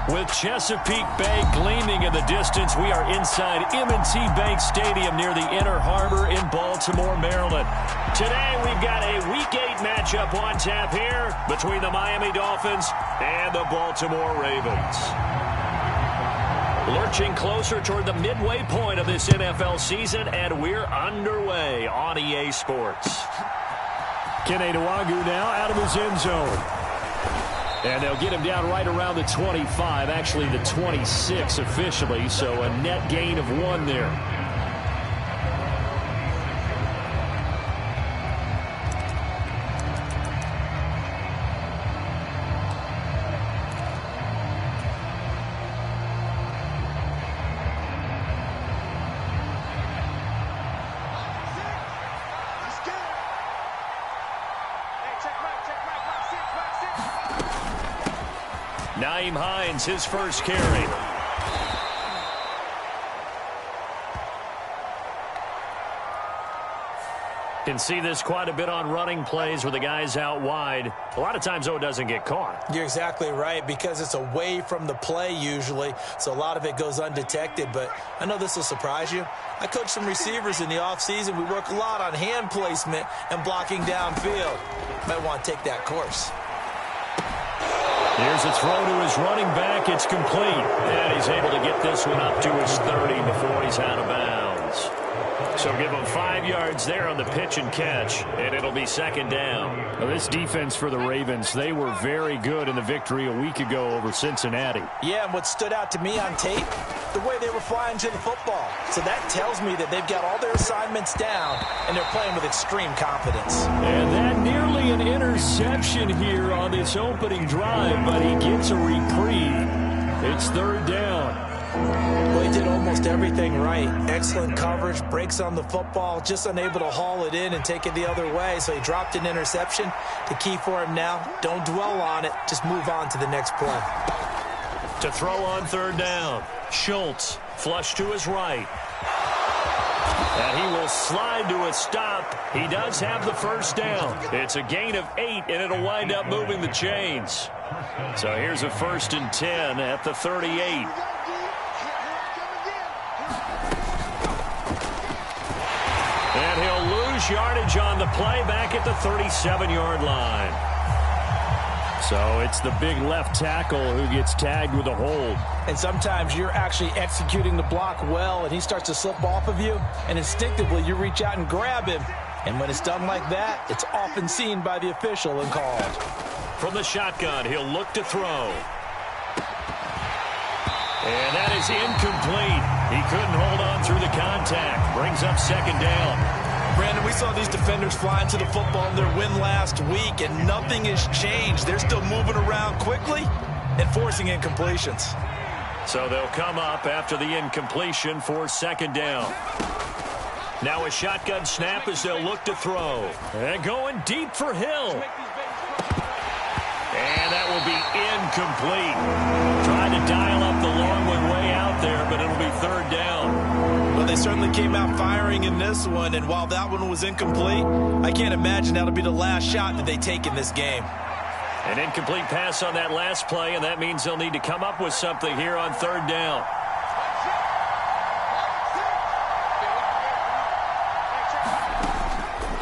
With Chesapeake Bay gleaming in the distance, we are inside M&T Bank Stadium near the Inner Harbor in Baltimore, Maryland. Today, we've got a Week 8 matchup on tap here between the Miami Dolphins and the Baltimore Ravens. Lurching closer toward the midway point of this NFL season, and we're underway on EA Sports. Kene Nwangwu now out of his end zone. And they'll get him down right around the 25, actually the 26 officially, so a net gain of 1 there. Nyheim Hines, his first carry. Can see this quite a bit on running plays where the guy's out wide. A lot of times, though, it doesn't get caught. You're exactly right, because it's away from the play usually, so a lot of it goes undetected. But I know this will surprise you. I coach some receivers in the offseason. We work a lot on hand placement and blocking downfield. Might want to take that course. Here's a throw to his running back. It's complete. And he's able to get this one up to his 30 before he's out of bounds. So give him 5 yards there on the pitch and catch, and it'll be second down. Now, this defense for the Ravens, they were very good in the victory a week ago over Cincinnati. Yeah, and what stood out to me on tape, the way they were flying to the football. So that tells me that they've got all their assignments down, and they're playing with extreme confidence. And that nearly an interception here on this opening drive, but he gets a reprieve. It's third down. Well, he did almost everything right. Excellent coverage, breaks on the football, just unable to haul it in and take it the other way. So he dropped an interception. The key for him now, don't dwell on it. Just move on to the next play. To throw on third down, Schultz, flush to his right. And he will slide to a stop. He does have the first down. It's a gain of 8, and it'll wind up moving the chains. So here's a 1st and 10 at the 38. And he'll lose yardage on the play back at the 37-yard line. So it's the big left tackle who gets tagged with a hold. And sometimes you're actually executing the block well, and he starts to slip off of you, and instinctively you reach out and grab him. And when it's done like that, it's often seen by the official and called. From the shotgun, he'll look to throw. And that is incomplete. He couldn't hold on through the contact. Brings up second down. Brandon, we saw these defenders flying to the football in their win last week, and nothing has changed. They're still moving around quickly and forcing incompletions. So they'll come up after the incompletion for second down. Now a shotgun snap as they'll look to throw. And going deep for Hill. And that will be incomplete. Trying to dial up the long one way out there, but it'll be third down. Well, they certainly came out firing in this one, and while that one was incomplete, I can't imagine that'll be the last shot that they take in this game. An incomplete pass on that last play, and that means they'll need to come up with something here on third down.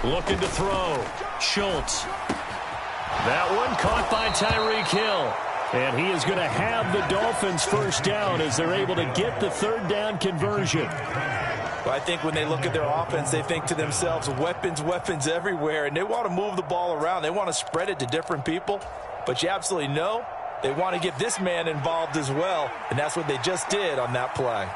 Looking to throw. Schultz. That one caught by Tyreek Hill. And he is going to have the Dolphins first down as they're able to get the third down conversion. Well, I think when they look at their offense, they think to themselves, weapons, weapons everywhere. And they want to move the ball around. They want to spread it to different people. But you absolutely know they want to get this man involved as well. And that's what they just did on that play.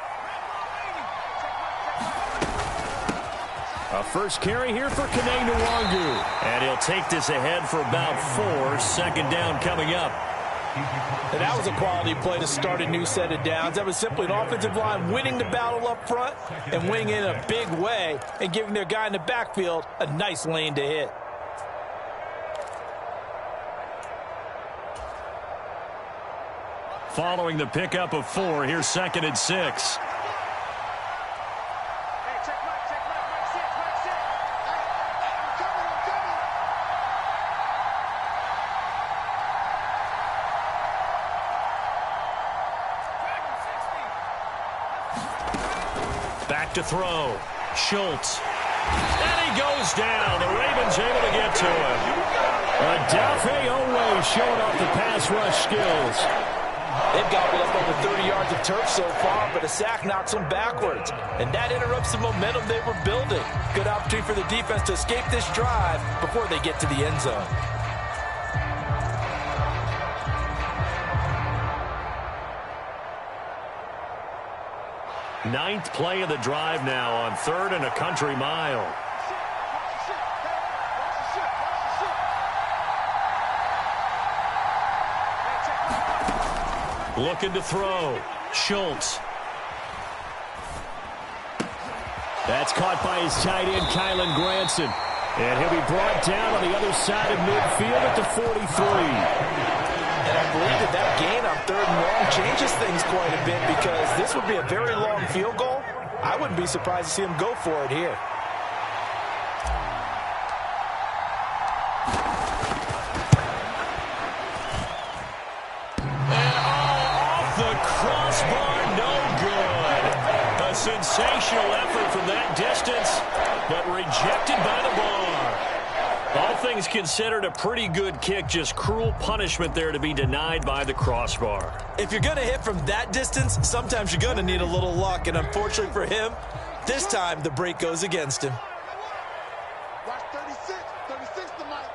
A first carry here for Kene Nwangwu. And he'll take this ahead for about 4. Second down coming up. And that was a quality play to start a new set of downs. That was simply an offensive line winning the battle up front and winning in a big way and giving their guy in the backfield a nice lane to hit. Following the pickup of 4, here's 2nd and 6. Back to throw. Schultz. And he goes down. The Ravens able to get to him. Odafe Oweh showing off the pass rush skills. They've gobbled up over 30 yards of turf so far, but a sack knocks them backwards. And that interrupts the momentum they were building. Good opportunity for the defense to escape this drive before they get to the end zone. Ninth play of the drive now on 3rd and a country mile. Looking to throw. Schultz. That's caught by his tight end, Kylen Granson. And he'll be brought down on the other side of midfield at the 43. And I believe that gain on 3rd and long changes things quite a bit because this would be a very long field goal. I wouldn't be surprised to see him go for it here. Crossbar, no good. A sensational effort from that distance, but rejected by the bar. All things considered, a pretty good kick, just cruel punishment there to be denied by the crossbar. If you're going to hit from that distance, sometimes you're going to need a little luck, and unfortunately for him, this time the break goes against him. Watch 36 to Mike.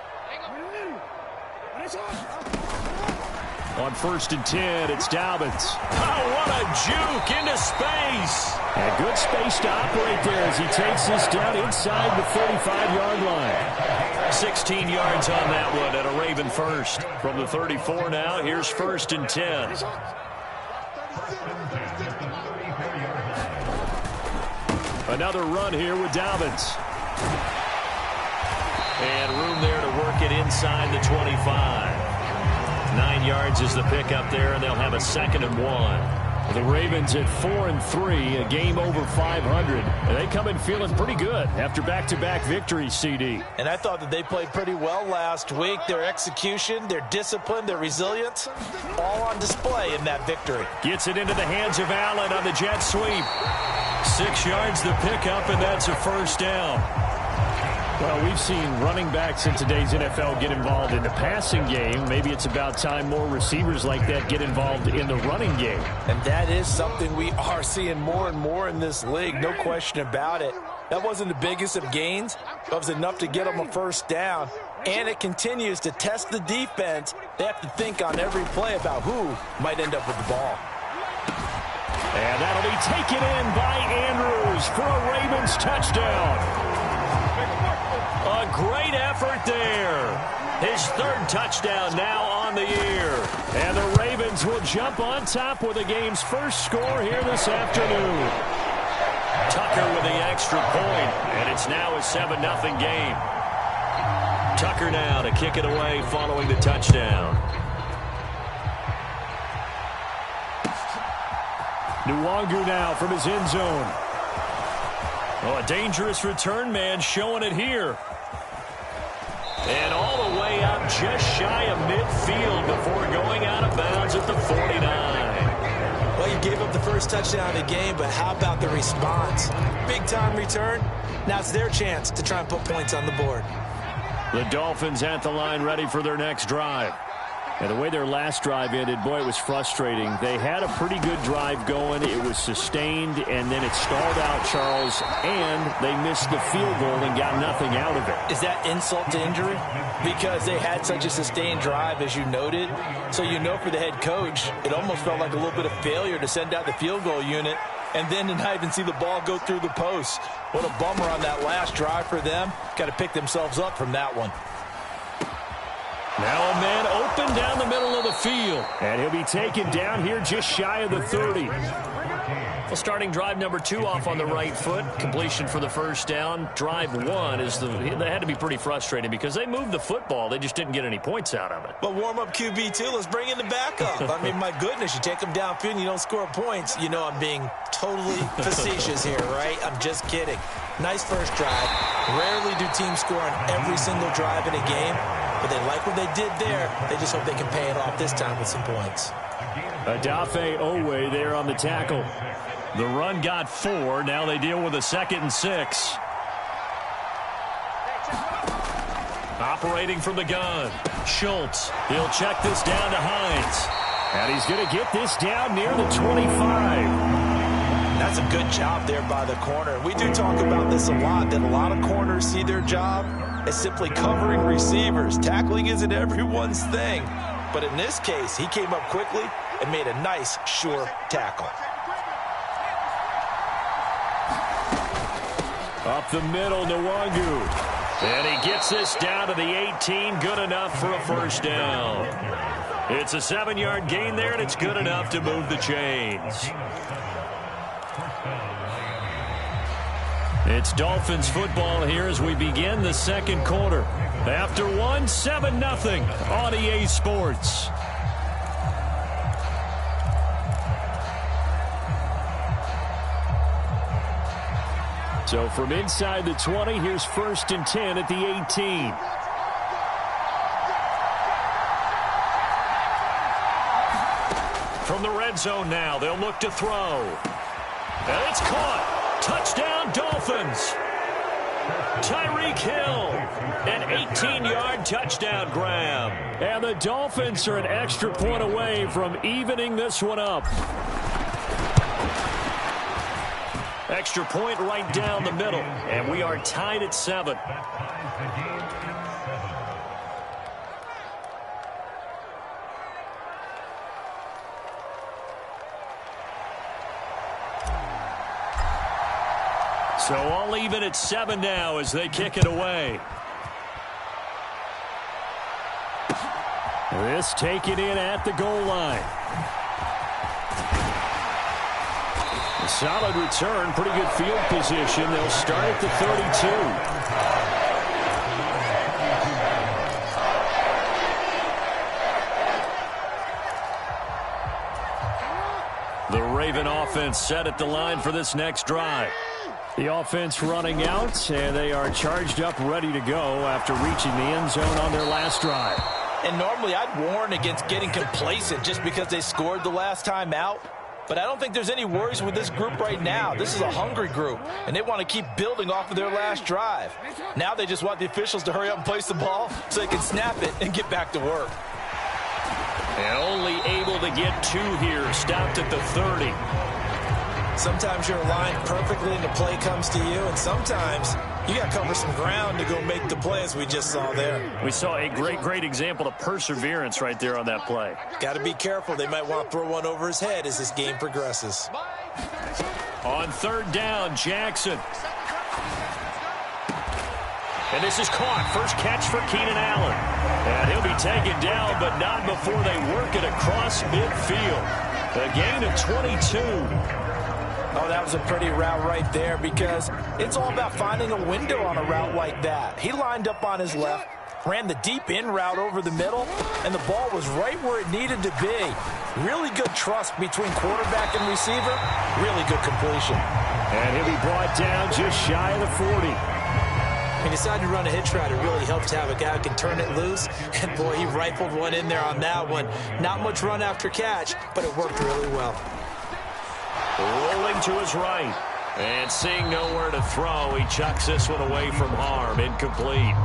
On 1st and 10, it's Dobbins. Oh, what a juke into space. And good space to operate there as he takes this down inside the 35-yard line. 16 yards on that one at a Raven first. From the 34 now, here's 1st and 10. Another run here with Dobbins. And room there to work it inside the 25. 9 yards is the pickup there, and they'll have a 2nd and 1. The Ravens at 4-3, a game over 500. And they come in feeling pretty good after back-to-back victories, CD. And I thought that they played pretty well last week. Their execution, their discipline, their resilience, all on display in that victory. Gets it into the hands of Allen on the jet sweep. 6 yards the pickup, and that's a 1st down. Well, we've seen running backs in today's NFL get involved in the passing game. Maybe it's about time more receivers like that get involved in the running game. And that is something we are seeing more and more in this league, no question about it. That wasn't the biggest of gains, but it was enough to get them a 1st down. And it continues to test the defense. They have to think on every play about who might end up with the ball. And that'll be taken in by Andrews for a Ravens touchdown. A great effort there. His 3rd touchdown now on the year. And the Ravens will jump on top with the game's first score here this afternoon. Tucker with the extra point, and it's now a 7-0 game. Tucker now to kick it away following the touchdown. Nwangu now from his end zone. Oh, a dangerous return man showing it here. And all the way up just shy of midfield before going out of bounds at the 49. Well, you gave up the first touchdown of the game, but how about the response? Big-time return. Now it's their chance to try and put points on the board. The Dolphins at the line ready for their next drive. And the way their last drive ended, boy, it was frustrating. They had a pretty good drive going. It was sustained, and then it stalled out, Charles, and they missed the field goal and got nothing out of it. Is that insult to injury? Because they had such a sustained drive, as you noted. So you know for the head coach, it almost felt like a little bit of failure to send out the field goal unit and then to not even see the ball go through the post. What a bummer on that last drive for them. Got to pick themselves up from that one. Now a man open down the middle of the field. And he'll be taken down here just shy of the 30. Well, starting drive number 2 off on the right foot. Completion for the 1st down. Drive 1 is they had to be pretty frustrating because they moved the football. They just didn't get any points out of it. But warm-up QB2, let's bring in the backup. I mean, my goodness, you take them downfield and you don't score points. You know I'm being totally facetious here, right? I'm just kidding. Nice first drive. Rarely do teams score on every single drive in a game. But they like what they did there. They just hope they can pay it off this time with some points. Odafe Owe there on the tackle. The run got 4. Now they deal with a 2nd and 6. Operating from the gun. Schultz. He'll check this down to Hines. And he's going to get this down near the 25. That's a good job there by the corner. We do talk about this a lot, that a lot of corners see their job as simply covering receivers. Tackling isn't everyone's thing. But in this case, he came up quickly and made a nice, sure tackle. Up the middle, Nwangu. And he gets this down to the 18. Good enough for a first down. It's a 7-yard gain there, and it's good enough to move the chains. It's Dolphins football here as we begin the second quarter. After 1, 7-0 on EA Sports. So from inside the 20, here's 1st and 10 at the 18. From the red zone now, they'll look to throw. And it's caught. Touchdown, Dolphins. Tyreek Hill, an 18-yard touchdown grab. And the Dolphins are an extra point away from evening this one up. Extra point right down the middle, and we are tied at 7. So all even at 7 now as they kick it away. This taken in at the goal line. A solid return, pretty good field position. They'll start at the 32. The Raven offense set at the line for this next drive. The offense running out, and they are charged up, ready to go after reaching the end zone on their last drive. And normally I'd warn against getting complacent just because they scored the last time out. But I don't think there's any worries with this group right now. This is a hungry group, and they want to keep building off of their last drive. Now they just want the officials to hurry up and place the ball so they can snap it and get back to work. And only able to get 2 here, stopped at the 30. Sometimes you're aligned perfectly and the play comes to you, and sometimes you got to cover some ground to go make the play, as we just saw there. We saw a great example of perseverance right there on that play. Got to be careful. They might want to throw one over his head as this game progresses. On 3rd down, Jackson. And this is caught. First catch for Keenan Allen. And he'll be taken down, but not before they work it across midfield. A gain of 22. Oh, that was a pretty route right there because it's all about finding a window on a route like that. He lined up on his left, ran the deep in route over the middle, and the ball was right where it needed to be. Really good trust between quarterback and receiver. Really good completion. And he'll be brought down just shy of the 40. He decided to run a hitch route. It really helps to have a guy who can turn it loose. And, boy, he rifled one in there on that one. Not much run after catch, but it worked really well. Rolling to his right. And seeing nowhere to throw, he chucks this one away from harm. Incomplete.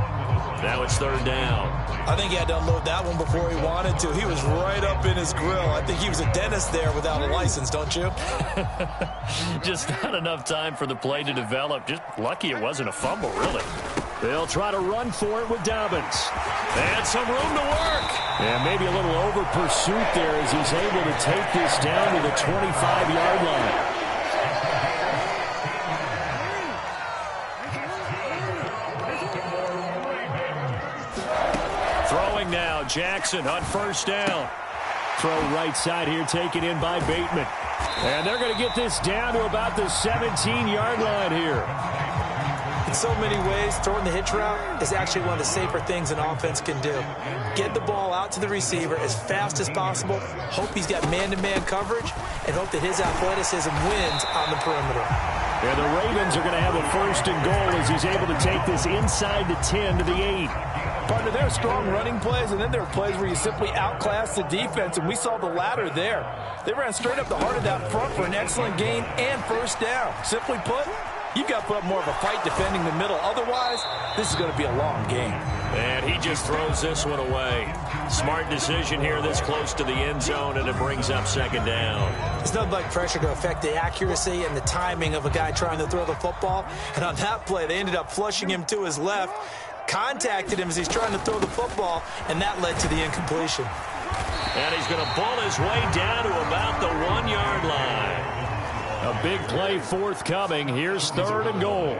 Now it's 3rd down. I think he had to unload that one before he wanted to. He was right up in his grill. I think he was a dentist there without a license, don't you? Just not enough time for the play to develop. Just lucky it wasn't a fumble, really. They'll try to run for it with Dobbins. And some room to work. And maybe a little over pursuit there as he's able to take this down to the 25-yard line. Throwing now, Jackson on 1st down. Throw right side here taken in by Bateman. And they're going to get this down to about the 17-yard line here. In so many ways, throwing the hitch route is actually one of the safer things an offense can do. Get the ball out to the receiver as fast as possible, hope he's got man-to-man coverage, and hope that his athleticism wins on the perimeter. And the Ravens are going to have a 1st and goal as he's able to take this inside the 10 to the 8. Partner, Commander, there are strong running plays, and then there are plays where you simply outclass the defense, and we saw the latter there. They ran straight up the heart of that front for an excellent gain and first down. Simply put, you've got to put up more of a fight defending the middle. Otherwise, this is going to be a long game. And he just throws this one away. Smart decision here this close to the end zone, and it brings up second down. There's nothing like pressure to affect the accuracy and the timing of a guy trying to throw the football. And on that play, they ended up flushing him to his left, contacted him as he's trying to throw the football, and that led to the incompletion. And he's going to bull his way down to about the 1-yard line. A big play forthcoming. Here's 3rd and goal.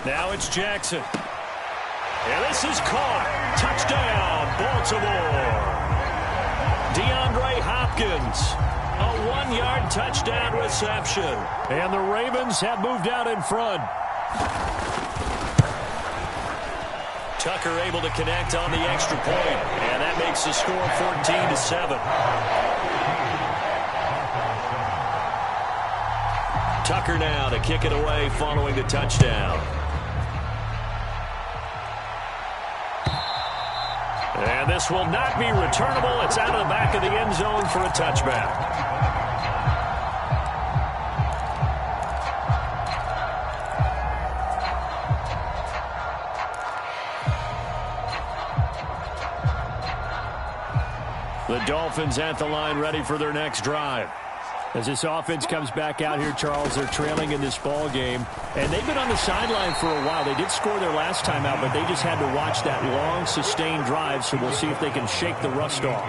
Now it's Jackson. And this is caught. Touchdown, Baltimore. DeAndre Hopkins. A 1-yard touchdown reception. And the Ravens have moved out in front. Tucker able to connect on the extra point. And that makes the score 14-7. Tucker now to kick it away following the touchdown. And this will not be returnable. It's out of the back of the end zone for a touchback. The Dolphins at the line ready for their next drive. As this offense comes back out here, Charles, they're trailing in this ball game. And they've been on the sideline for a while. They did score their last time out, but they just had to watch that long, sustained drive, so we'll see if they can shake the rust off.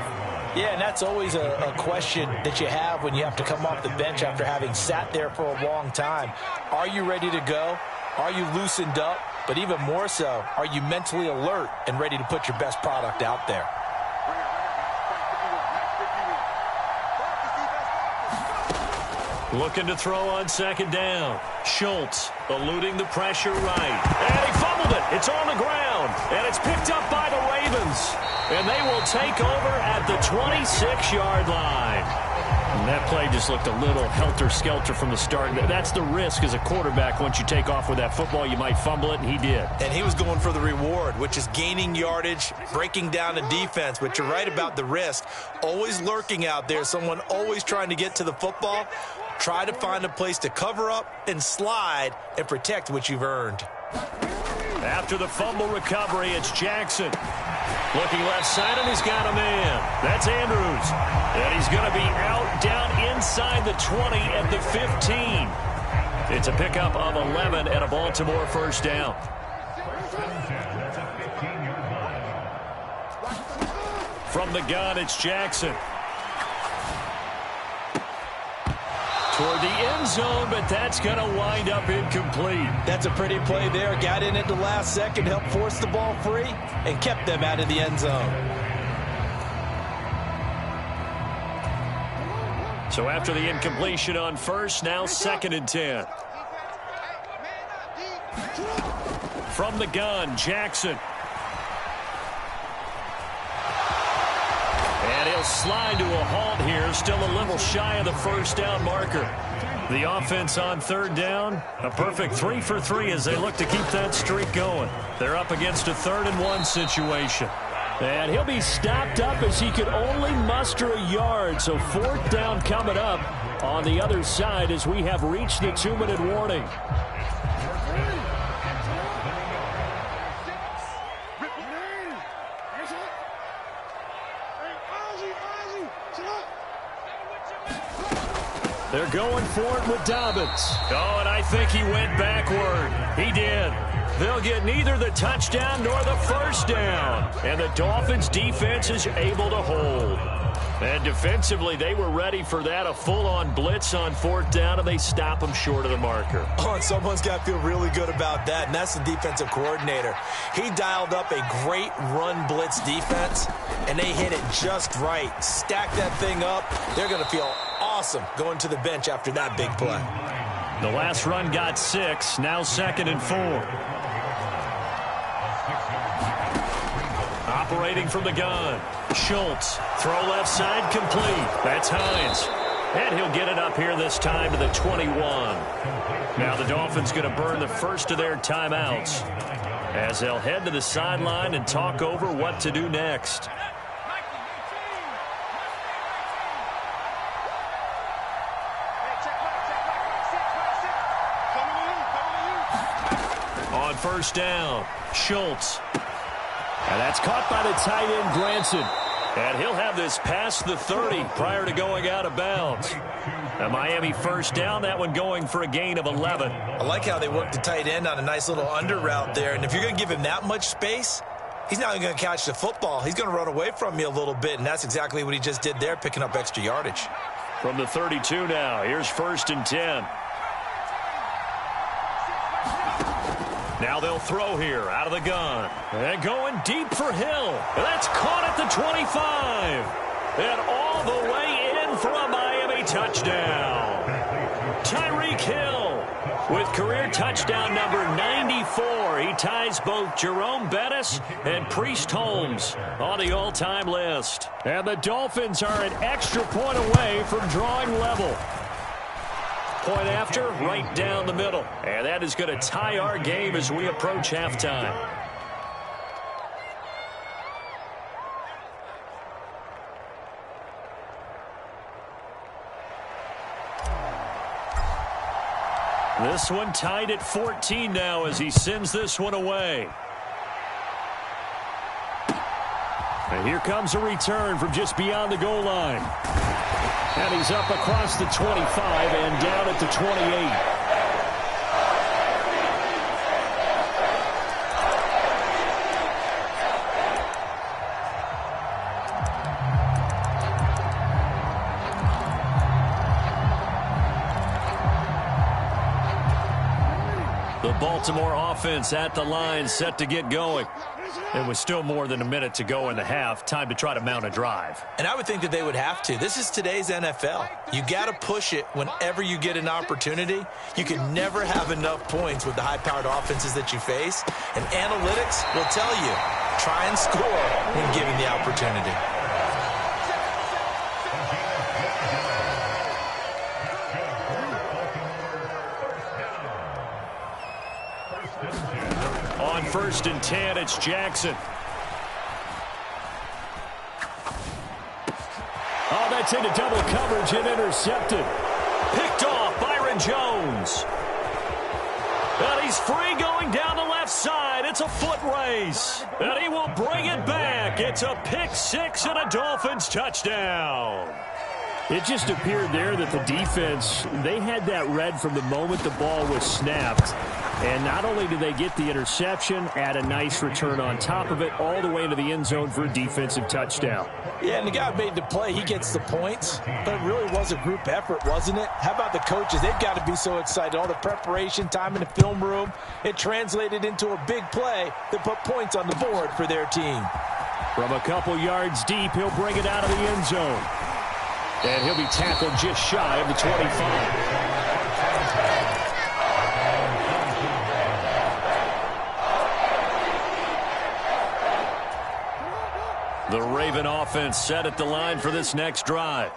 Yeah, and that's always a question that you have when you have to come off the bench after having sat there for a long time. Are you ready to go? Are you loosened up? But even more so, are you mentally alert and ready to put your best product out there? Looking to throw on second down. Schultz eluding the pressure right. And he fumbled it. It's on the ground. And it's picked up by the Ravens. And they will take over at the 26-yard line. And that play just looked a little helter-skelter from the start. That's the risk as a quarterback. Once you take off with that football, you might fumble it, and he did. And he was going for the reward, which is gaining yardage, breaking down the defense. But you're right about the risk. Always lurking out there, someone always trying to get to the football. Try to find a place to cover up and slide and protect what you've earned. After the fumble recovery, it's Jackson. Looking left side, and he's got a man. That's Andrews. And he's going to be out down inside the 20 at the 15. It's a pickup of 11 and a Baltimore first down. From the gun, it's Jackson. Toward the end zone, but that's going to wind up incomplete. That's a pretty play there. Got in at the last second, helped force the ball free, and kept them out of the end zone. So after the incompletion on first, now 2nd and 10. From the gun, Jackson. And he'll slide to a halt here, still a little shy of the first down marker. The offense on 3rd down, a perfect 3 for 3 as they look to keep that streak going. They're up against a 3rd and 1 situation. And he'll be stopped up as he could only muster a yard. So 4th down coming up on the other side as we have reached the 2-minute warning. They're going for it with Dobbins. Oh, and I think he went backward. He did. They'll get neither the touchdown nor the first down. And the Dolphins defense is able to hold. And defensively, they were ready for that, a full-on blitz on 4th down, and they stop them short of the marker. Oh, and someone's got to feel really good about that, and that's the defensive coordinator. He dialed up a great run blitz defense, and they hit it just right. Stack that thing up. They're going to feel awesome going to the bench after that big play. The last run got 6, now 2nd and 4. Operating from the gun. Schultz. Throw left side complete. That's Hines. And he'll get it up here this time to the 21. Now the Dolphins going to burn the first of their timeouts as they'll head to the sideline and talk over what to do next. On first down, Schultz. And that's caught by the tight end, Granson. And he'll have this past the 30 prior to going out of bounds. A Miami first down, that one going for a gain of 11. I like how they work the tight end on a nice little under route there. And if you're going to give him that much space, he's not going to catch the football. He's going to run away from you a little bit, and that's exactly what he just did there, picking up extra yardage. From the 32 now, here's 1st and 10. Now they'll throw here out of the gun. And going deep for Hill. That's caught at the 25. And all the way in for a Miami touchdown. Tyreek Hill with career touchdown number 94. He ties both Jerome Bettis and Priest Holmes on the all-time list. And the Dolphins are an extra point away from drawing level. Point after, right down the middle. And that is going to tie our game as we approach halftime. This one tied at 14 now as he sends this one away. And here comes a return from just beyond the goal line. And he's up across the 25 and down at the 28. The Baltimore offense at the line, set to get going. And with still more than a minute to go in the half, time to try to mount a drive. And I would think that they would have to. This is today's NFL. You got to push it whenever you get an opportunity. You can never have enough points with the high-powered offenses that you face. And analytics will tell you, try and score when given the opportunity. On 1st and 10, it's Jackson. Oh, that's into double coverage and intercepted. Picked off, Byron Jones. And he's free going down the left side. It's a foot race. And he will bring it back. It's a pick six and a Dolphins touchdown. It just appeared there that the defense, they had that read from the moment the ball was snapped. And not only did they get the interception, add a nice return on top of it, all the way into the end zone for a defensive touchdown. Yeah, and the guy made the play. He gets the points. But it really was a group effort, wasn't it? How about the coaches? They've got to be so excited. All the preparation, time in the film room, it translated into a big play that put points on the board for their team. From a couple yards deep, he'll bring it out of the end zone. And he'll be tackled just shy of the 25. The Raven offense set at the line for this next drive.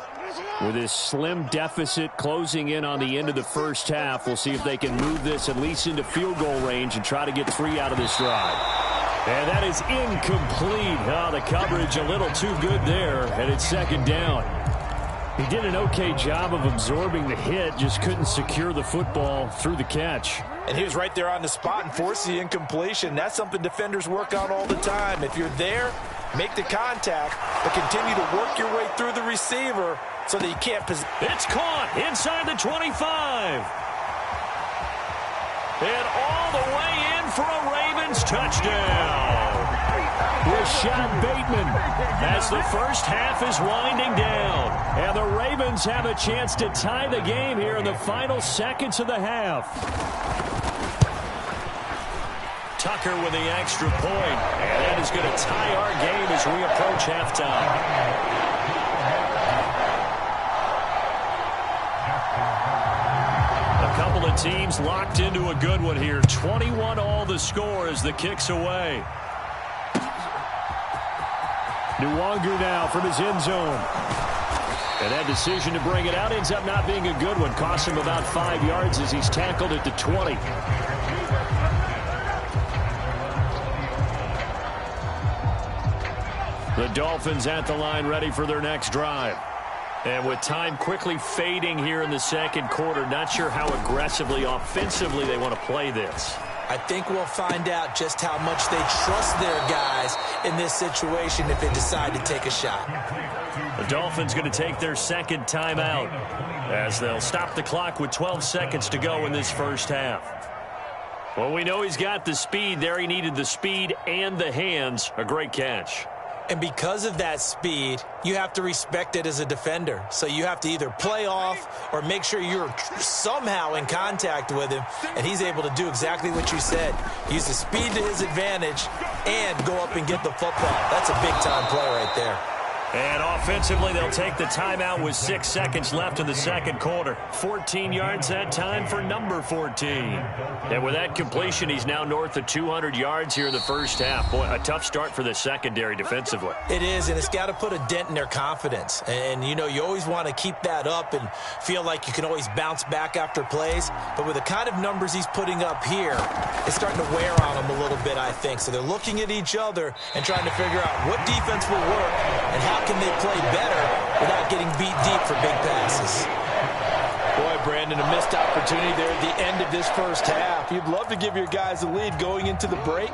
With his slim deficit closing in on the end of the first half, we'll see if they can move this at least into field goal range and try to get 3 out of this drive. And that is incomplete. Oh, the coverage a little too good there, and it's 2nd down. He did an okay job of absorbing the hit, just couldn't secure the football through the catch. And he was right there on the spot and forced the incompletion. That's something defenders work on all the time. If you're there, make the contact, but continue to work your way through the receiver so that you can't possess. It's caught inside the 25. And all the way in for a Ravens touchdown. Rashad Bateman as the first half is winding down. And the Ravens have a chance to tie the game here in the final seconds of the half. Tucker with the extra point. And that is going to tie our game as we approach halftime. A couple of teams locked into a good one here. 21 all the score as the kick's away. Nwangu now from his end zone. And that decision to bring it out ends up not being a good one. Costs him about 5 yards as he's tackled at the 20. The Dolphins at the line ready for their next drive. And with time quickly fading here in the second quarter, not sure how aggressively, offensively they want to play this. I think we'll find out just how much they trust their guys in this situation if they decide to take a shot. The Dolphins going to take their second timeout as they'll stop the clock with 12 seconds to go in this first half. Well, we know he's got the speed there. He needed the speed and the hands. A great catch. And because of that speed, you have to respect it as a defender. So you have to either play off or make sure you're somehow in contact with him, and he's able to do exactly what you said. Use the speed to his advantage and go up and get the football. That's a big-time play right there. And offensively, they'll take the timeout with 6 seconds left in the second quarter. 14 yards that time for number 14. And with that completion, he's now north of 200 yards here in the first half. Boy, a tough start for the secondary defensively. It is, and it's got to put a dent in their confidence. And, you know, you always want to keep that up and feel like you can always bounce back after plays. But with the kind of numbers he's putting up here, it's starting to wear on them a little bit, I think. So they're looking at each other and trying to figure out what defense will work and how can they play better without getting beat deep for big passes. Boy, Brandon, a missed opportunity there at the end of this first half. You'd love to give your guys a lead going into the break,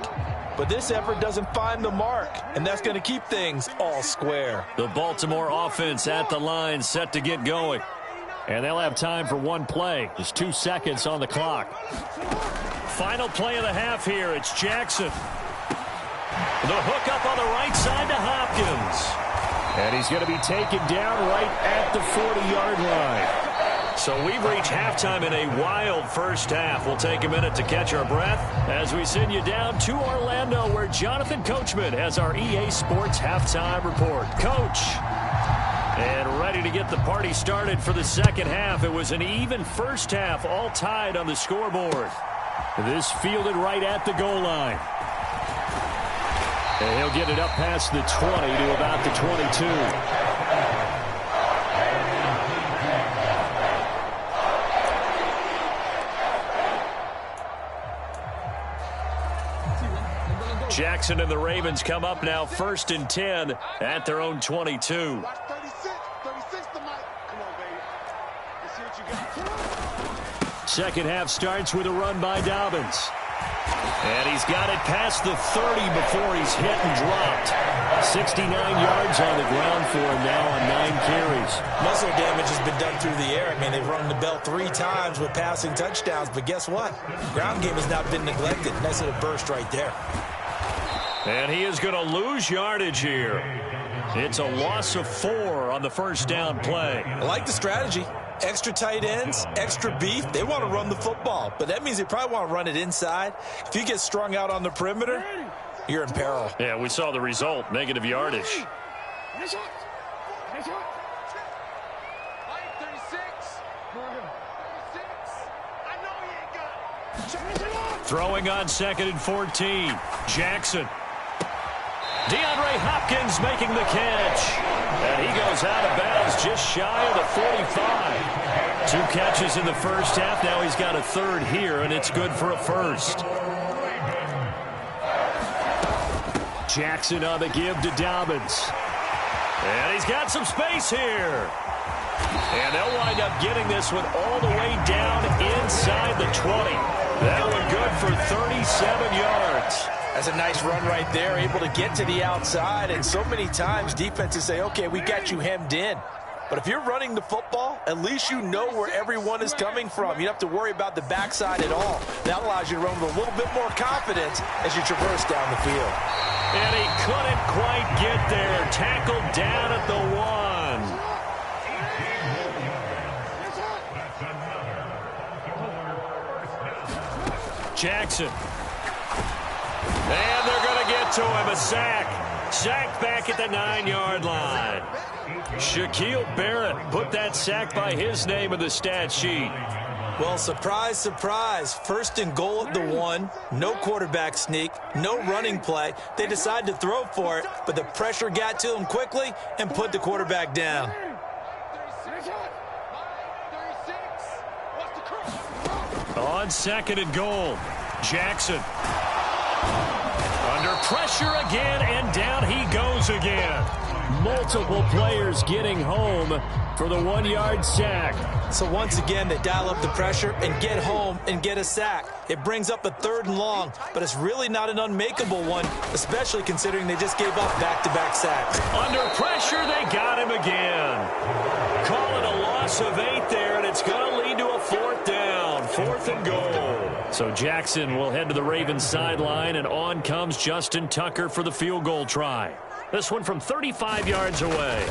but this effort doesn't find the mark, and that's going to keep things all square. The Baltimore offense at the line, set to get going. And they'll have time for one play. There's 2 seconds on the clock. Final play of the half here. It's Jackson. The hook up on the right side to Hopkins. And he's going to be taken down right at the 40-yard line. So we've reached halftime in a wild first half. We'll take a minute to catch our breath as we send you down to Orlando, where Jonathan Coachman has our EA Sports halftime report. Coach. And ready to get the party started for the second half. It was an even first half, all tied on the scoreboard. This fielded right at the goal line. And he'll get it up past the 20 to about the 22. Jackson and the Ravens come up now 1st and 10 at their own 22. 36 to Mike. Come on, baby. Let's see what you got. Second half starts with a run by Dobbins. And he's got it past the 30 before he's hit and dropped. 69 yards on the ground for him now on 9 carries. Muscle damage has been done through the air. I mean, they've rung the bell 3 times with passing touchdowns, but guess what? Ground game has not been neglected. Nice little burst right there. And he is going to lose yardage here. It's a loss of 4 on the first down play. I like the strategy. Extra tight ends, extra beef. They want to run the football, but that means they probably want to run it inside. If you get strung out on the perimeter, you're in peril. Yeah, we saw the result, negative yardage. 36. I know he ain't got it. Throwing on 2nd and 14. Jackson. DeAndre Hopkins making the catch. And he goes out of bounds just shy of the 45. 2 catches in the first half. Now he's got a 3rd here, and it's good for a 1st. Jackson on the give to Dobbins. And he's got some space here. And they'll wind up getting this one all the way down inside the 20. That one good for 37 yards. That's a nice run right there, able to get to the outside. And so many times defenses say, okay, we got you hemmed in. But if you're running the football, at least you know where everyone is coming from. You don't have to worry about the backside at all. That allows you to run with a little bit more confidence as you traverse down the field. And he couldn't quite get there. Tackled down at the 1. Jackson. And they're going to get to him. A sack. Sack back at the 9-yard line. Shaquille Barrett put that sack by his name in the stat sheet. Well, surprise, surprise. 1st and goal at the 1. No quarterback sneak. No running play. They decide to throw for it, but the pressure got to him quickly and put the quarterback down. On 2nd and goal, Jackson. Under pressure again, and down he goes again. Multiple players getting home for the 1-yard sack. So once again, they dial up the pressure and get home and get a sack. It brings up a 3rd and long, but it's really not an unmakeable one, especially considering they just gave up back-to-back sacks. Under pressure, they got him again. Call it a loss of 8 there, and it's going to lead to a 4th down. 4th and goal. So Jackson will head to the Ravens sideline, and on comes Justin Tucker for the field goal try. This one from 35 yards away.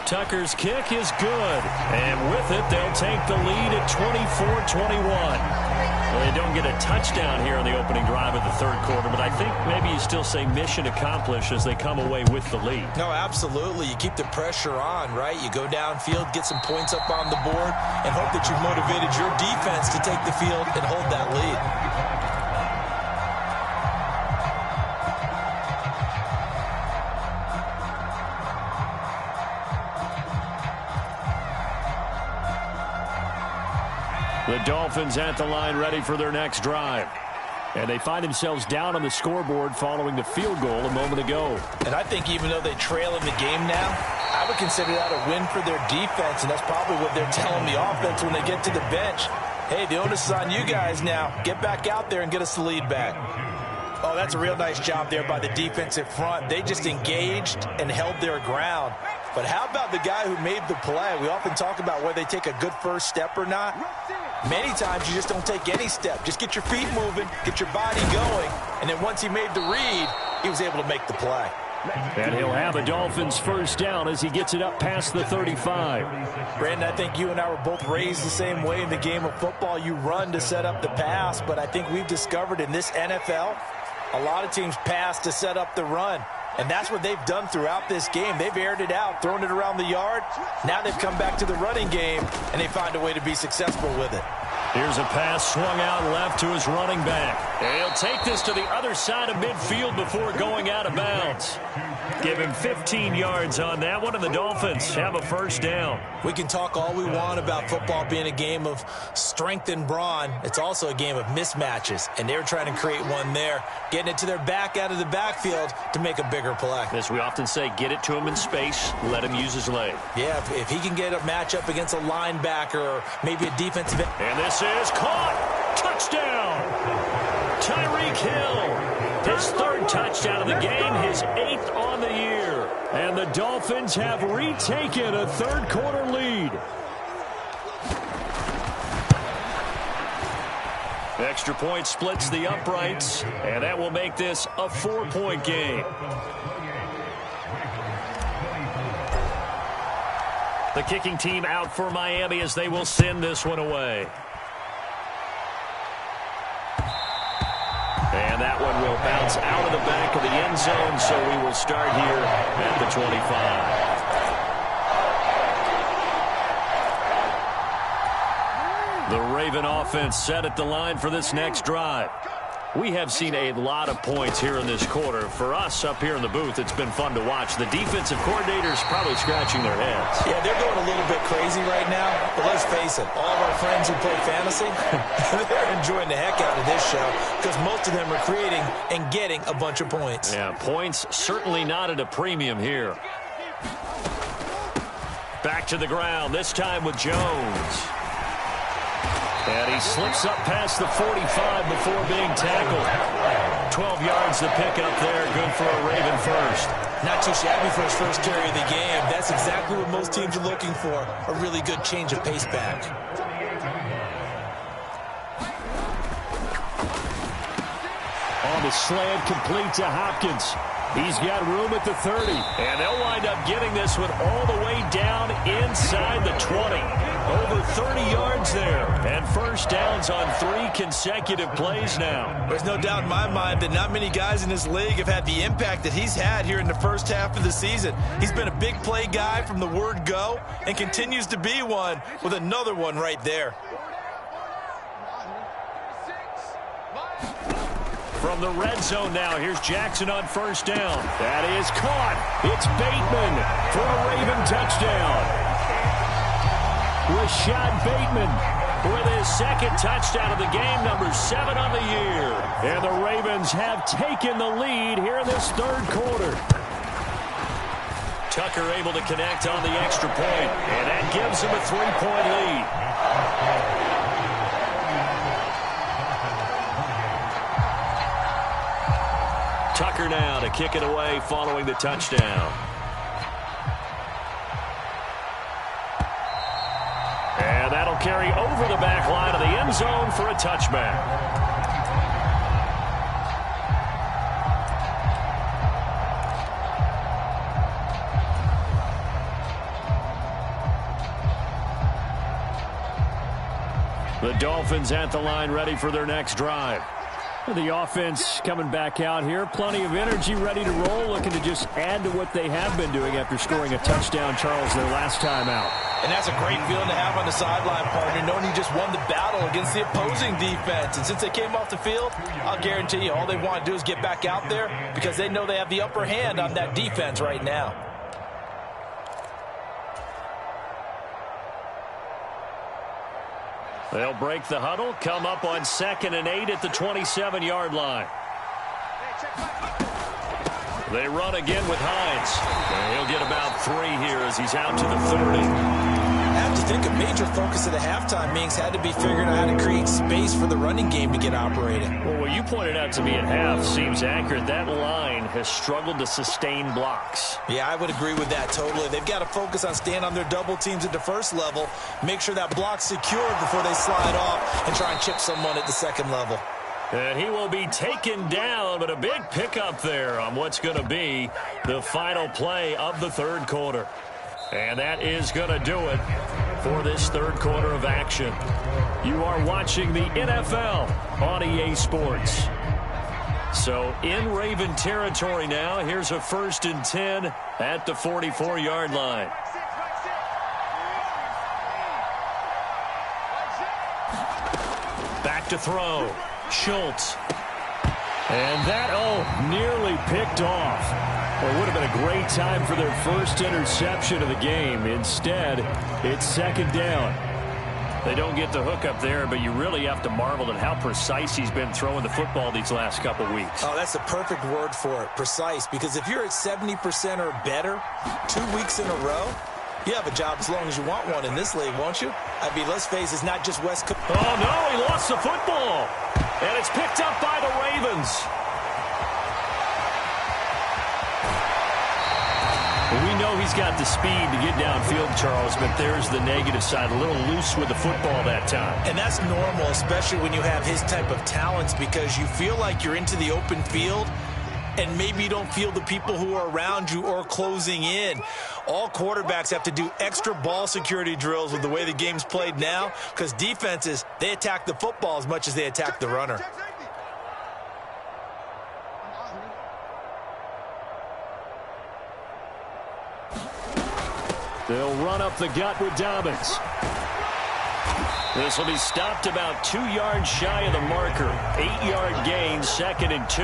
Tucker's kick is good. And with it, they'll take the lead at 24-21. Well, they don't get a touchdown here on the opening drive of the 3rd quarter, but I think maybe you still say mission accomplished as they come away with the lead. No, absolutely. You keep the pressure on, right? You go downfield, get some points up on the board, and hope that you've motivated your defense to take the field and hold that lead. The Dolphins at the line ready for their next drive. And they find themselves down on the scoreboard following the field goal a moment ago. And I think even though they trail in the game now, I would consider that a win for their defense, and that's probably what they're telling the offense when they get to the bench. Hey, the onus is on you guys now. Get back out there and get us the lead back. Oh, that's a real nice job there by the defensive front. They just engaged and held their ground. But how about the guy who made the play? We often talk about whether they take a good first step or not. Many times you just don't take any step. Just get your feet moving, get your body going, and then once he made the read, he was able to make the play. And he'll have a Dolphins first down as he gets it up past the 35. Brandon, I think you and I were both raised the same way in the game of football. You run to set up the pass, but I think we've discovered in this NFL, a lot of teams pass to set up the run. And that's what they've done throughout this game. They've aired it out, thrown it around the yard. Now they've come back to the running game, and they find a way to be successful with it. Here's a pass swung out left to his running back. And he'll take this to the other side of midfield before going out of bounds. Give him 15 yards on that one, and the Dolphins have a first down. We can talk all we want about football being a game of strength and brawn. It's also a game of mismatches, and they're trying to create one there, getting it to their back out of the backfield to make a bigger play. As we often say, get it to him in space, let him use his leg. Yeah, if he can get a matchup against a linebacker or maybe a defensive end. And this is caught. Touchdown. Tyreek Hill. His 3rd touchdown of the game, his 8th on the year. And the Dolphins have retaken a 3rd quarter lead. Extra point splits the uprights, and that will make this a 4-point game. The kicking team out for Miami as they will send this one away. And that one will bounce out of the back of the end zone, so we will start here at the 25. The Raven offense set at the line for this next drive. We have seen a lot of points here in this quarter. For us up here in the booth, it's been fun to watch. The defensive coordinators probably scratching their heads. Yeah, they're going a little bit crazy right now. But let's face it, all of our friends who play fantasy, they're enjoying the heck out of this show because most of them are creating and getting a bunch of points. Yeah, points certainly not at a premium here. Back to the ground, this time with Jones. And he slips up past the 45 before being tackled. 12 yards to pick up there. Good for a Raven first. Not too shabby for his first carry of the game. That's exactly what most teams are looking for. A really good change of pace back. On the slant, complete to Hopkins. He's got room at the 30. And they'll wind up getting this one all the way down inside the 20. Over 30 yards there. And first downs on 3 consecutive plays now. There's no doubt in my mind that not many guys in this league have had the impact that he's had here in the first half of the season. He's been a big play guy from the word go and continues to be one with another one right there. From the red zone now, here's Jackson on first down. That is caught. It's Bateman for a Raven touchdown. Rashad Bateman with his second touchdown of the game, number 7 on the year. And the Ravens have taken the lead here in this third quarter. Tucker able to connect on the extra point, and that gives him a 3-point lead. Tucker now to kick it away following the touchdown. And that'll carry over the back line of the end zone for a touchback. The Dolphins at the line ready for their next drive. The offense coming back out here. Plenty of energy, ready to roll, looking to just add to what they have been doing after scoring a touchdown, Charles, their last time out. And that's a great feeling to have on the sideline, partner, knowing you just won the battle against the opposing defense. And since they came off the field, I'll guarantee you all they want to do is get back out there because they know they have the upper hand on that defense right now. They'll break the huddle, come up on 2nd and 8 at the 27-yard line. They run again with Hines. And he'll get about 3 here as he's out to the 30. I have to think a major focus of the halftime meetings had to be figuring out how to create space for the running game to get operating. Well, what you pointed out to me at half seems accurate. That line has struggled to sustain blocks. Yeah, I would agree with that totally. They've got to focus on staying on their double teams at the first level, make sure that block's secured before they slide off and try and chip someone at the second level. And he will be taken down, but a big pickup there on what's going to be the final play of the third quarter. And that is going to do it for this third quarter of action. You are watching the NFL on EA Sports. So in Raven territory now, here's a 1st and 10 at the 44-yard line. Back to throw. Schultz. And that, nearly picked off. Well, it would have been a great time for their first interception of the game. Instead, it's 2nd down. They don't get the hook up there, but you really have to marvel at how precise he's been throwing the football these last couple weeks. Oh, that's the perfect word for it, precise, because if you're at 70% or better 2 weeks in a row, you have a job as long as you want one in this league, won't you? I mean, let's face it, it's not just West Coast. Oh, no, he lost the football. And it's picked up by the Ravens. We know he's got the speed to get downfield, Charles, but there's the negative side. A little loose with the football that time. And that's normal, especially when you have his type of talents, because you feel like you're into the open field and maybe you don't feel the people who are around you or closing in. All quarterbacks have to do extra ball security drills with the way the game's played now, because defenses, they attack the football as much as they attack the runner. They'll run up the gut with Dobbins. This will be stopped about 2 yards shy of the marker. 8-yard gain, 2nd and 2.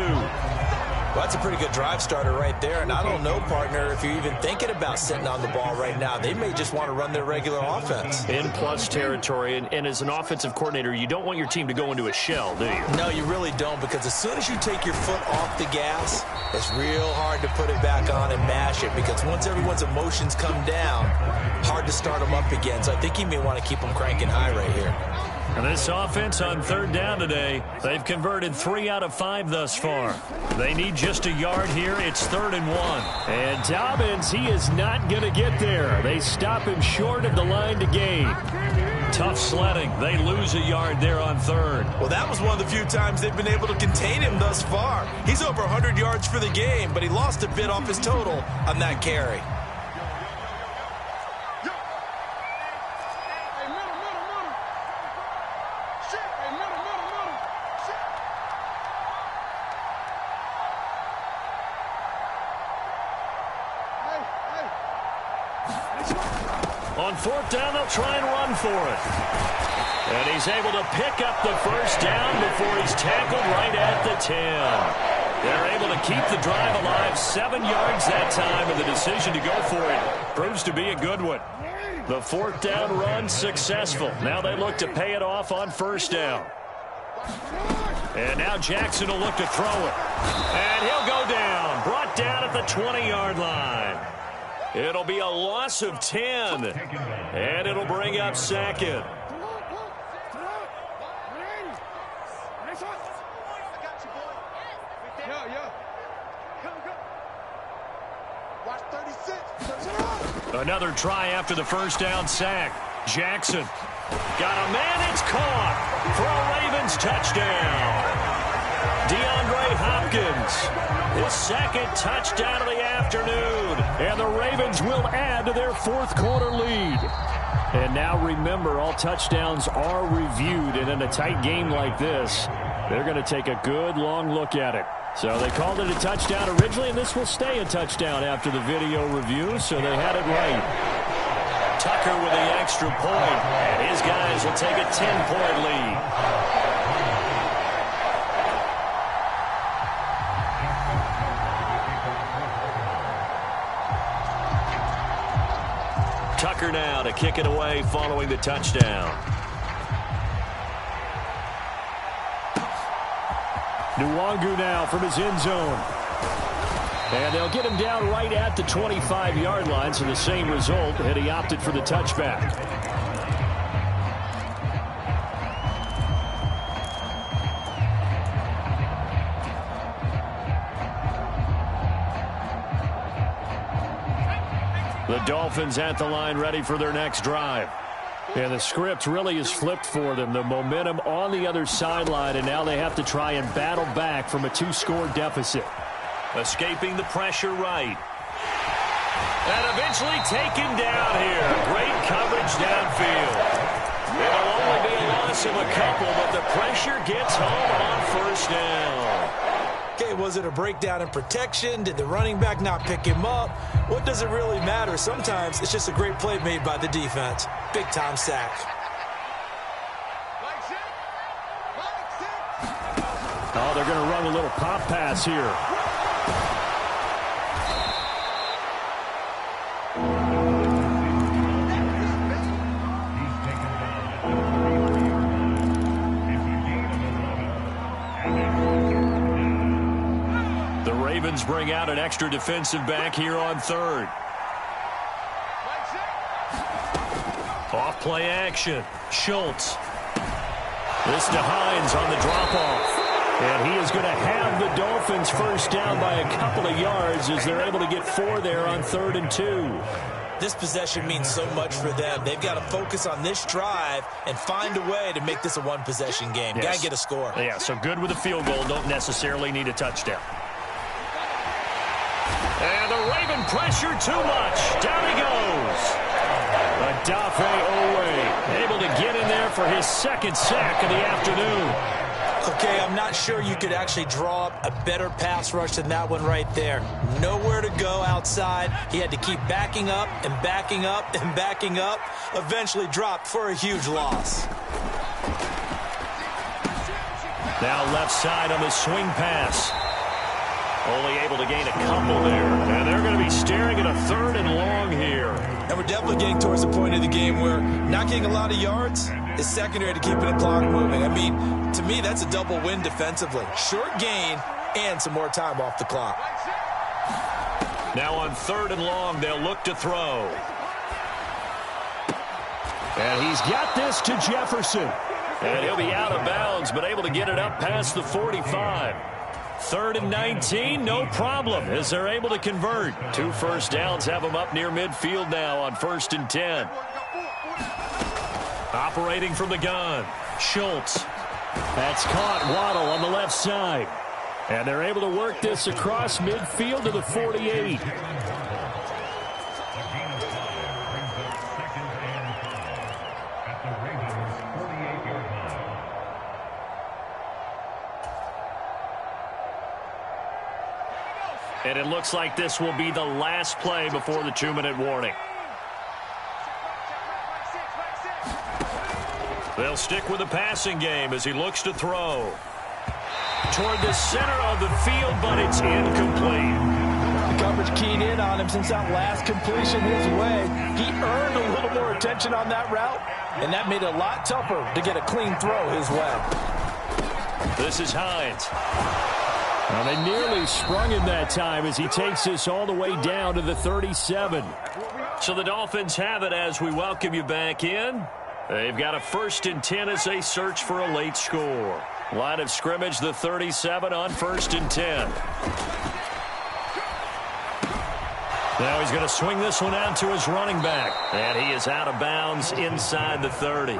Well, that's a pretty good drive starter right there. And I don't know, partner, if you're even thinking about sitting on the ball right now. They may just want to run their regular offense. In plus territory. And as an offensive coordinator, you don't want your team to go into a shell, do you? No, you really don't, because as soon as you take your foot off the gas, it's real hard to put it back on and mash it, because once everyone's emotions come down, hard to start them up again. So I think you may want to keep them cranking high right here. And this offense on 3rd down today, they've converted 3 out of 5 thus far. They need just a yard here. It's 3rd and 1. And Dobbins, he is not going to get there. They stop him short of the line to gain. Tough sledding. They lose a yard there on 3rd. Well, that was one of the few times they've been able to contain him thus far. He's over 100 yards for the game, but he lost a bit off his total on that carry. On 4th down, they'll try and run for it. And he's able to pick up the first down before he's tackled right at the 10. They're able to keep the drive alive, 7 yards that time, and the decision to go for it proves to be a good one. The 4th down run successful. Now they look to pay it off on 1st down. And now Jackson will look to throw it. And he'll go down. Brought down at the 20-yard line. It'll be a loss of 10. And it'll bring up 2nd. Watch 36. Another try after the 1st down sack. Jackson got a man. It's caught for a Ravens touchdown. DeAndre Hopkins, his 2nd touchdown of the afternoon. And the Ravens will add to their 4th quarter lead. And now remember, all touchdowns are reviewed. And in a tight game like this, they're going to take a good long look at it. So they called it a touchdown originally, and this will stay a touchdown after the video review, so they had it right. Tucker with the extra point, and his guys will take a 10-point lead. Tucker now to kick it away following the touchdown. Nwangu now from his end zone. And they'll get him down right at the 25-yard line, so the same result, and he opted for the touchback. The Dolphins at the line ready for their next drive. And the script really is flipped for them. The momentum on the other sideline, and now they have to try and battle back from a 2-score deficit. Escaping the pressure right. And eventually taken down here. Great coverage downfield. It'll only be a loss of a couple, but the pressure gets home on 1st down. Okay, was it a breakdown in protection? Did the running back not pick him up? What does it really matter? Sometimes it's just a great play made by the defense. Big-time sack. Oh, they're going to run a little pop pass here. Bring out an extra defensive back here on 3rd. Off play action. Schultz. This to Hines on the drop-off. And he is going to have the Dolphins 1st down by a couple of yards as they're able to get 4 there on 3rd and 2. This possession means so much for them. They've got to focus on this drive and find a way to make this a one-possession game. Yes. Got to get a score. Yeah, so good with a field goal. Don't necessarily need a touchdown. And the Raven pressure too much. Down he goes. Odafe Oweh able to get in there for his 2nd sack of the afternoon. Okay, I'm not sure you could actually draw up a better pass rush than that one right there. Nowhere to go outside. He had to keep backing up and backing up and backing up. Eventually dropped for a huge loss. Now left side on the swing pass. Only able to gain a couple there. And they're going to be staring at a 3rd and long here. And we're definitely getting towards the point of the game where not getting a lot of yards is secondary to keeping the clock moving. I mean, to me, that's a double win defensively. Short gain and some more time off the clock. Now on 3rd and long, they'll look to throw. And he's got this to Jefferson. And he'll be out of bounds, but able to get it up past the 45. 3rd and 19, no problem, as they're able to convert. 2 1st downs have them up near midfield now on 1st and 10. Operating from the gun, Schultz. That's caught. Waddle on the left side. And they're able to work this across midfield to the 48. And it looks like this will be the last play before the 2-minute warning. They'll stick with the passing game as he looks to throw. Toward the center of the field, but it's incomplete. The coverage keyed in on him since that last completion his way. He earned a little more more attention on that route, and that made it a lot tougher to get a clean throw his way. This is Hines. Well, they nearly sprung him that time as he takes this all the way down to the 37. So the Dolphins have it as we welcome you back in. They've got a 1st and 10 as they search for a late score. Line of scrimmage, the 37 on 1st and 10. Now he's going to swing this one out to his running back. And he is out of bounds inside the 30.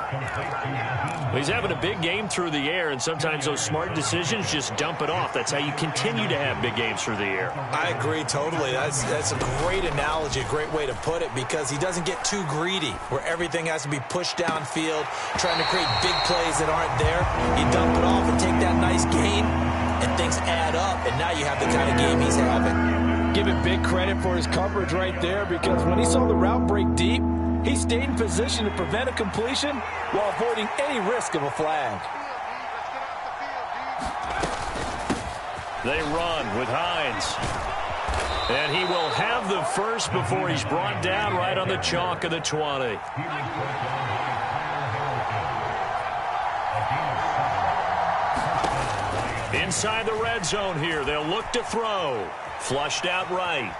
He's having a big game through the air, and sometimes those smart decisions just dump it off. That's how you continue to have big games through the air. I agree totally. That's a great analogy, a great way to put it, because he doesn't get too greedy where everything has to be pushed downfield, trying to create big plays that aren't there. You dump it off and take that nice gain, and things add up, and now you have the kind of game he's having. Give him big credit for his coverage right there, because when he saw the route break deep, he stayed in position to prevent a completion while avoiding any risk of a flag. They run with Hines. And he will have the first before he's brought down right on the chalk of the 20. Inside the red zone here, they'll look to throw. Flushed out right.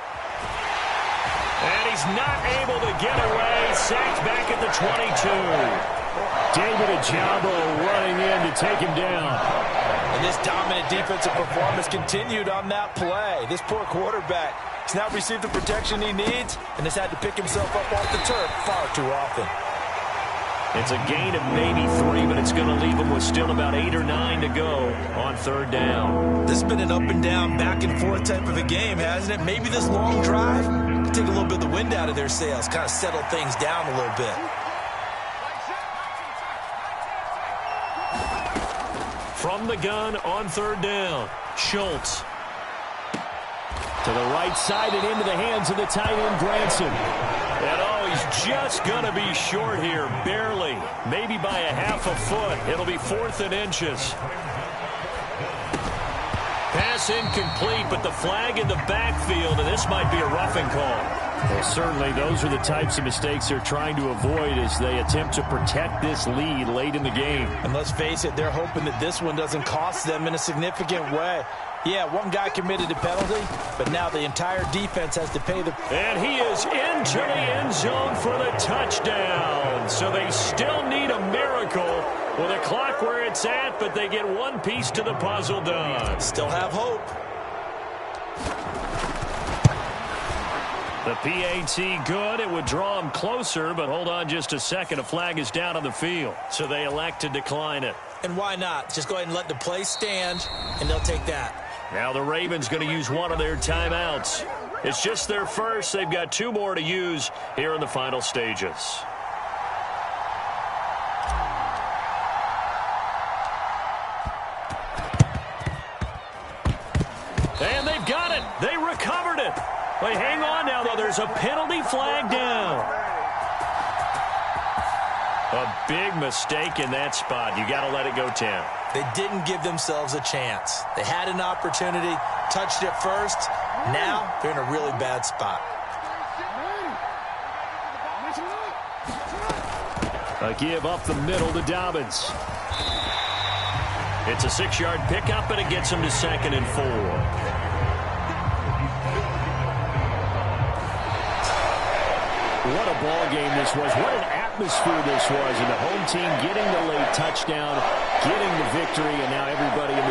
And he's not able to get away. Sacked back at the 22. David Ojabo running in to take him down. And this dominant defensive performance continued on that play. This poor quarterback has now received the protection he needs and has had to pick himself up off the turf far too often. It's a gain of maybe 3, but it's going to leave them with still about 8 or 9 to go on 3rd down. This has been an up and down, back and forth type of a game, hasn't it? Maybe this long drive can take a little bit of the wind out of their sails, kind of settle things down a little bit. From the gun on 3rd down, Schultz. To the right side and into the hands of the tight end, Granson. And he's just going to be short here, barely. Maybe by a half a foot. It'll be 4th and inches. Pass incomplete, but the flag in the backfield, and this might be a roughing call. Well, certainly those are the types of mistakes they're trying to avoid as they attempt to protect this lead late in the game. And let's face it, they're hoping that this one doesn't cost them in a significant way. Yeah, one guy committed a penalty, but now the entire defense has to pay the... And he is into the end zone for the touchdown. So they still need a miracle with the clock where it's at, but they get one piece to the puzzle done. Still have hope. The PAT good. It would draw him closer, but hold on just a second. A flag is down on the field, so they elect to decline it. And why not? Just go ahead and let the play stand, and they'll take that. Now the Ravens going to use one of their timeouts. It's just their first. They've got 2 more to use here in the final stages. And they've got it. They recovered it. Wait, hang on now, though. There's a penalty flag down. A big mistake in that spot. You got to let it go 10. They didn't give themselves a chance. They had an opportunity, touched it first. Now they're in a really bad spot. A give up the middle to Dobbins. It's a 6-yard pickup, but it gets him to 2nd and 4. What a ball game this was. What an atmosphere this was. And the home team getting the late touchdown, getting the victory, and now everybody in the